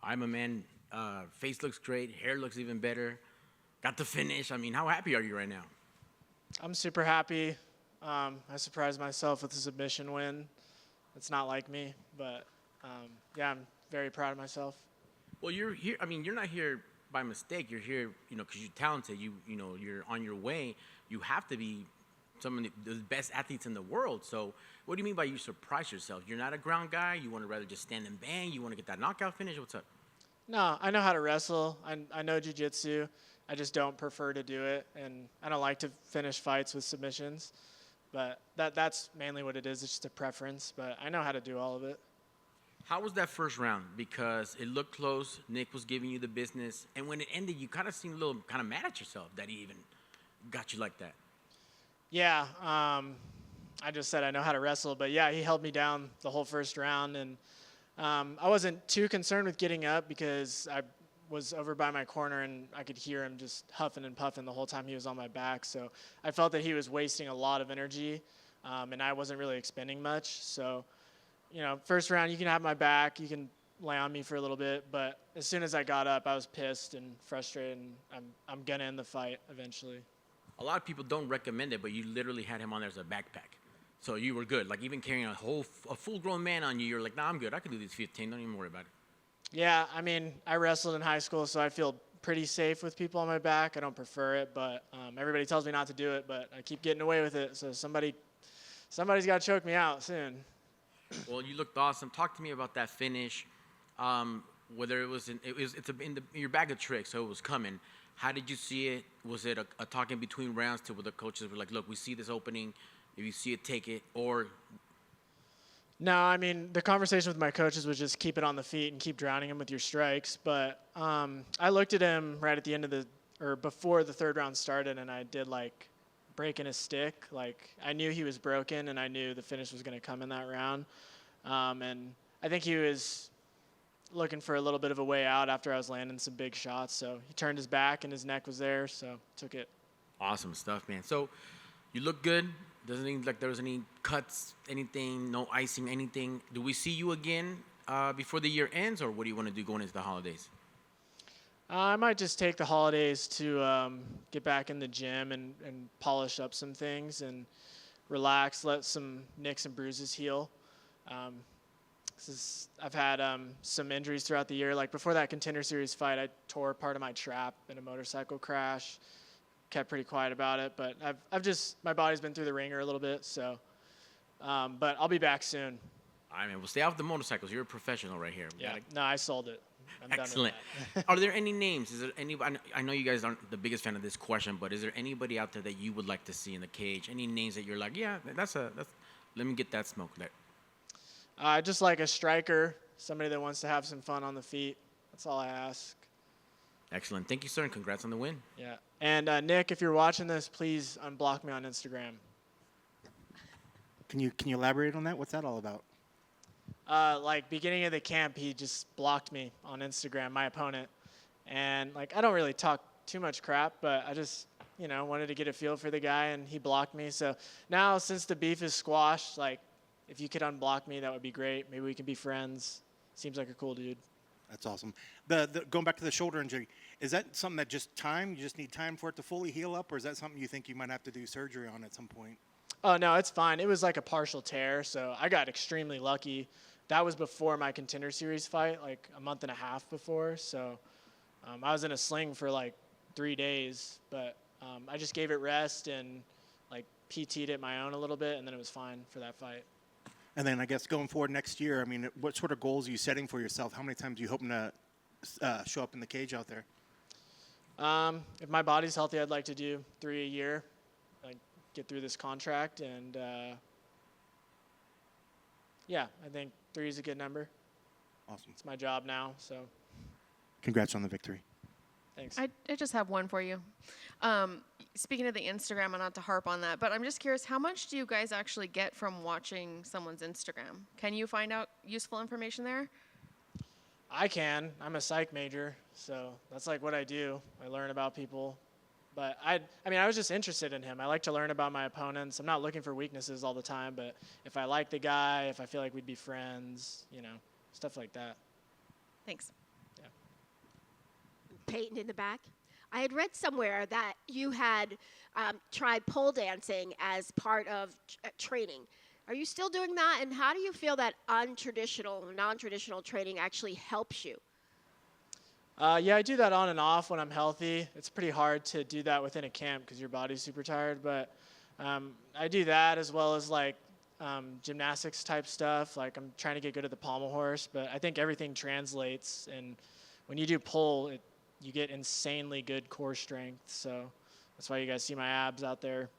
I'm a man. Face looks great. Hair looks even better. Got the finish. I mean, how happy are you right now? I'm super happy. I surprised myself with a submission win. It's not like me, but yeah, I'm very proud of myself. Well, you're here. I mean, you're not here by mistake. You're here, because you're talented. You're on your way. You have to be some of the best athletes in the world. So, what do you mean by you surprise yourself? You're not a ground guy. You want to rather just stand and bang. You want to get that knockout finish. What's up? No, I know how to wrestle. I know jiu-jitsu. I just don't prefer to do it, and I don't like to finish fights with submissions. But that's mainly what it is. It's just a preference, but I know how to do all of it. How was that first round? Because it looked close. Nick was giving you the business, and when it ended, you kind of seemed a little kind of mad at yourself that he even got you like that. Yeah, I just said I know how to wrestle, but yeah, he held me down the whole first round, and I wasn't too concerned with getting up because I was over by my corner and I could hear him just huffing and puffing the whole time he was on my back. So I felt that he was wasting a lot of energy, and I wasn't really expending much. So, first round, you can have my back, you can lay on me for a little bit, but as soon as I got up, I was pissed and frustrated, and I'm gonna end the fight eventually. A lot of people don't recommend it, but you literally had him on there as a backpack. So you were good. Like, even carrying a full-grown man on you, you're like, nah, I'm good. I can do these 15. Don't even worry about it. Yeah, I mean, I wrestled in high school, so I feel pretty safe with people on my back. I don't prefer it, but everybody tells me not to do it, but I keep getting away with it. So somebody's got to choke me out soon. Well, you looked awesome. Talk to me about that finish. Whether it's in your bag of tricks, so it was coming. How did you see it? Was it a talking between rounds to where the coaches were like, look, we see this opening. If you see it, take it, or? No, I mean, the conversation with my coaches was just keep it on the feet and keep drowning him with your strikes. But I looked at him right at the end or before the third round started, and I did like breaking his stick. Like, I knew he was broken, and I knew the finish was going to come in that round. And I think he was looking for a little bit of a way out after I was landing some big shots. So he turned his back, and his neck was there, so took it. Awesome stuff, man. So you look good. Doesn't seem like there was any cuts, anything, no icing, anything. Do we see you again before the year ends, or what do you want to do going into the holidays? I might just take the holidays to get back in the gym and polish up some things and relax, let some nicks and bruises heal. I've had some injuries throughout the year. Like, before that Contender Series fight, I tore part of my trap in a motorcycle crash. Kept pretty quiet about it, but my body's been through the ringer a little bit, so, but I'll be back soon. All right, man. Well, stay off the motorcycles. You're a professional right here. Yeah. No, I sold it. I'm Excellent. done with that. Are there any names? Is there anybody? I know you guys aren't the biggest fan of this question, but is there anybody out there that you would like to see in the cage? Any names that you're like, yeah, that's let me get that smoke there. Just like a striker, somebody that wants to have some fun on the feet. That's all I ask. Excellent. Thank you, sir, and congrats on the win. Yeah. And Nick, if you're watching this, please unblock me on Instagram. Can you elaborate on that? What's that all about? Like, beginning of the camp, he just blocked me on Instagram, my opponent. And, like, I don't really talk too much crap, but I just, wanted to get a feel for the guy, and he blocked me. So now, since the beef is squashed, like, if you could unblock me, that would be great. Maybe we can be friends. Seems like a cool dude. That's awesome. The going back to the shoulder injury, is that something that just time? You just need time for it to fully heal up, or is that something you think you might have to do surgery on at some point? Oh, no, it's fine. It was like a partial tear, so I got extremely lucky. That was before my Contender Series fight, like a month and a half before. So I was in a sling for like 3 days, but I just gave it rest and like PT'd it my own a little bit, and then it was fine for that fight. And then I guess going forward next year, I mean, what sort of goals are you setting for yourself? How many times are you hoping to show up in the cage out there? If my body's healthy, I'd like to do 3 a year, like get through this contract. And, yeah, I think 3 is a good number. Awesome. It's my job now, so. Congrats on the victory. Thanks. I just have one for you. Speaking of the Instagram, and not to harp on that, but I'm just curious, how much do you guys actually get from watching someone's Instagram? Can you find out useful information there? I can. I'm a psych major, so that's like what I do. I learn about people. But I was just interested in him. I like to learn about my opponents. I'm not looking for weaknesses all the time, but if I like the guy, if I feel like we'd be friends, stuff like that. Thanks. Payton in the back. I had read somewhere that you had tried pole dancing as part of training. Are you still doing that? And how do you feel that untraditional, non-traditional training actually helps you? Yeah, I do that on and off when I'm healthy. It's pretty hard to do that within a camp because your body's super tired. But I do that as well as like gymnastics type stuff. Like I'm trying to get good at the pommel horse, but I think everything translates. And when you do pole, you get insanely good core strength. So that's why you guys see my abs out there.